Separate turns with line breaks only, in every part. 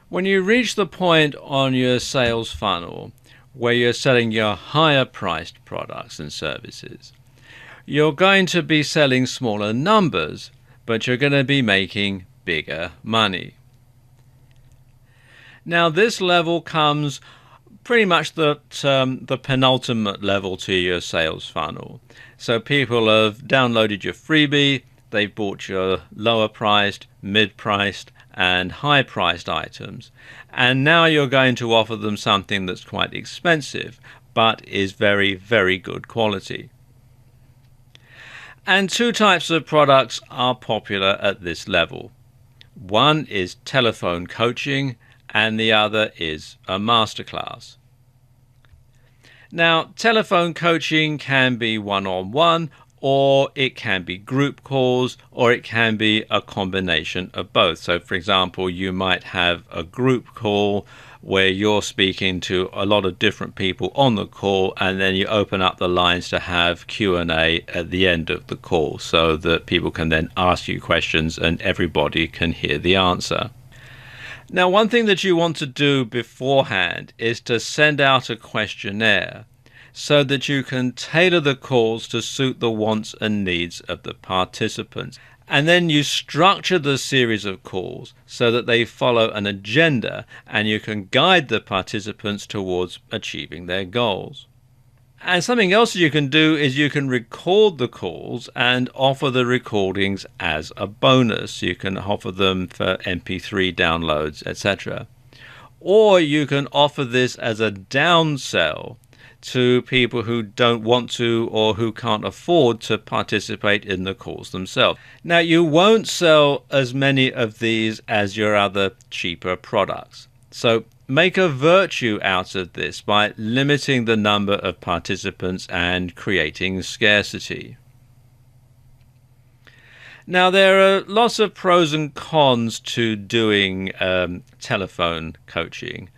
When you reach the point on your sales funnel where you're selling your higher priced products and services, you're going to be selling smaller numbers, but you're going to be making bigger money. Now, this level comes pretty much the penultimate level to your sales funnel. So people have downloaded your freebie, they've bought your lower priced, mid-priced and high-priced items, and now you're going to offer them something that's quite expensive but is very, very good quality. And two types of products are popular at this level. One is telephone coaching and the other is a masterclass. Now, telephone coaching can be one-on-one, or it can be group calls, or it can be a combination of both. So, for example, you might have a group call where you're speaking to a lot of different people on the call, and then you open up the lines to have Q&A at the end of the call so that people can then ask you questions and everybody can hear the answer. Now, one thing that you want to do beforehand is to send out a questionnaire so that you can tailor the calls to suit the wants and needs of the participants. And then you structure the series of calls so that they follow an agenda and you can guide the participants towards achieving their goals. And something else you can do is you can record the calls and offer the recordings as a bonus. You can offer them for MP3 downloads, etc. Or you can offer this as a downsell to people who don't want to or who can't afford to participate in the calls themselves. Now, you won't sell as many of these as your other cheaper products. So make a virtue out of this by limiting the number of participants and creating scarcity. Now, there are lots of pros and cons to doing telephone coaching,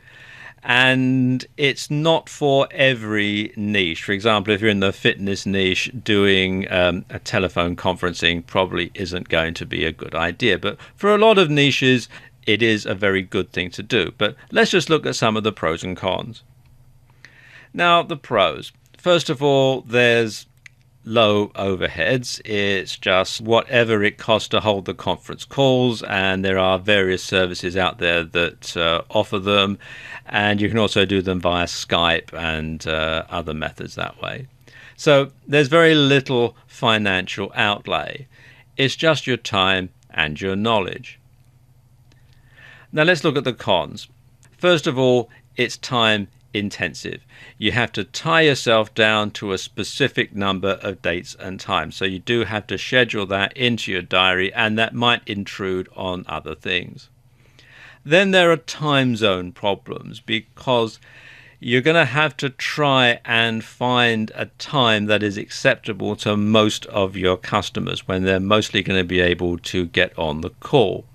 and it's not for every niche. For example, if you're in the fitness niche, doing a telephone conferencing probably isn't going to be a good idea. But for a lot of niches, it is a very good thing to do. But let's just look at some of the pros and cons. Now, the pros. First of all, there's low overheads. It's just whatever it costs to hold the conference calls, and there are various services out there that offer them, and you can also do them via Skype and other methods that way. So there's very little financial outlay. It's just your time and your knowledge. Now let's look at the cons. First of all, it's time intensive. You have to tie yourself down to a specific number of dates and times. So you do have to schedule that into your diary, and that might intrude on other things. Then there are time zone problems, because you're going to have to try and find a time that is acceptable to most of your customers when they're mostly going to be able to get on the call.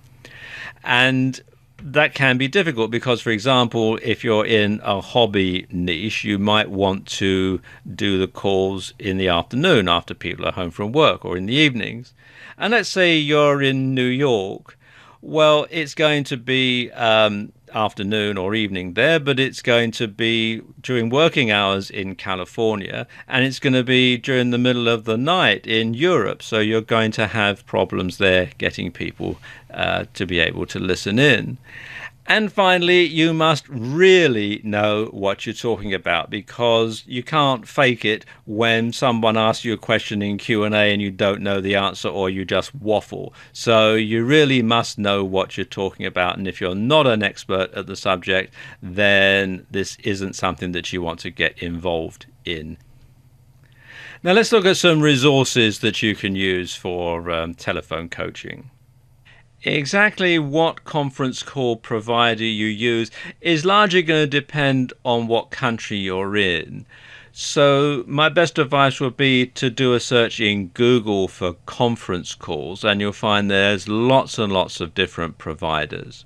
And that can be difficult because, for example, if you're in a hobby niche, you might want to do the calls in the afternoon after people are home from work, or in the evenings. And let's say you're in New York. Well, it's going to be afternoon or evening there, but it's going to be during working hours in California, and it's going to be during the middle of the night in Europe. So you're going to have problems there getting people to be able to listen in. And finally, you must really know what you're talking about, because you can't fake it when someone asks you a question in Q&A and you don't know the answer, or you just waffle. So you really must know what you're talking about. And if you're not an expert at the subject, then this isn't something that you want to get involved in. Now let's look at some resources that you can use for telephone coaching. Exactly what conference call provider you use is largely going to depend on what country you're in. So my best advice would be to do a search in Google for conference calls, and you'll find there's lots and lots of different providers.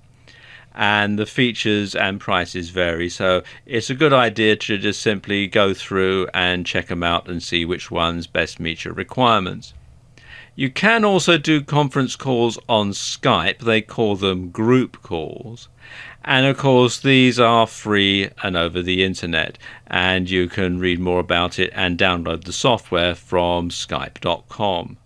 And the features and prices vary, so it's a good idea to just simply go through and check them out and see which ones best meet your requirements. You can also do conference calls on Skype. They call them group calls. And of course, these are free and over the internet. And you can read more about it and download the software from skype.com.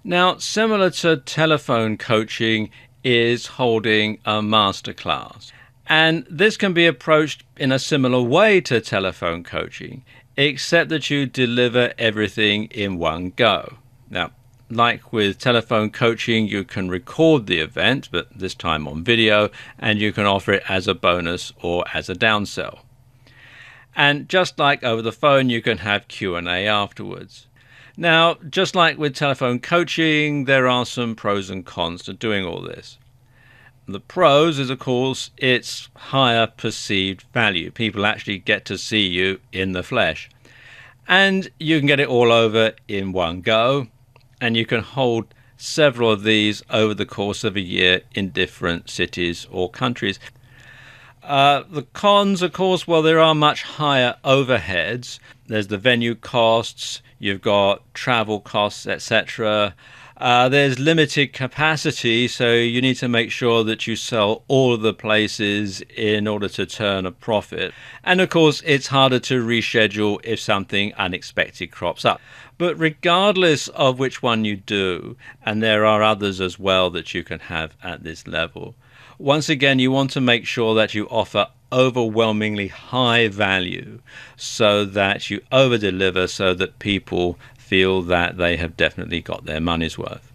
Now, similar to telephone coaching is holding a masterclass. And this can be approached in a similar way to telephone coaching, except that you deliver everything in one go. Now, like with telephone coaching, you can record the event, but this time on video, and you can offer it as a bonus or as a downsell. And just like over the phone, you can have Q&A afterwards. Now, just like with telephone coaching, there are some pros and cons to doing all this. The pros is, of course, its higher perceived value. People actually get to see you in the flesh. And you can get it all over in one go. And you can hold several of these over the course of a year in different cities or countries. The cons, of course, well, there are much higher overheads. There's the venue costs, you've got travel costs, etc. There's limited capacity, so you need to make sure that you sell all of the places in order to turn a profit. And of course, it's harder to reschedule if something unexpected crops up. But regardless of which one you do, and there are others as well that you can have at this level, once again, you want to make sure that you offer overwhelmingly high value so that you over-deliver so that people feel that they have definitely got their money's worth.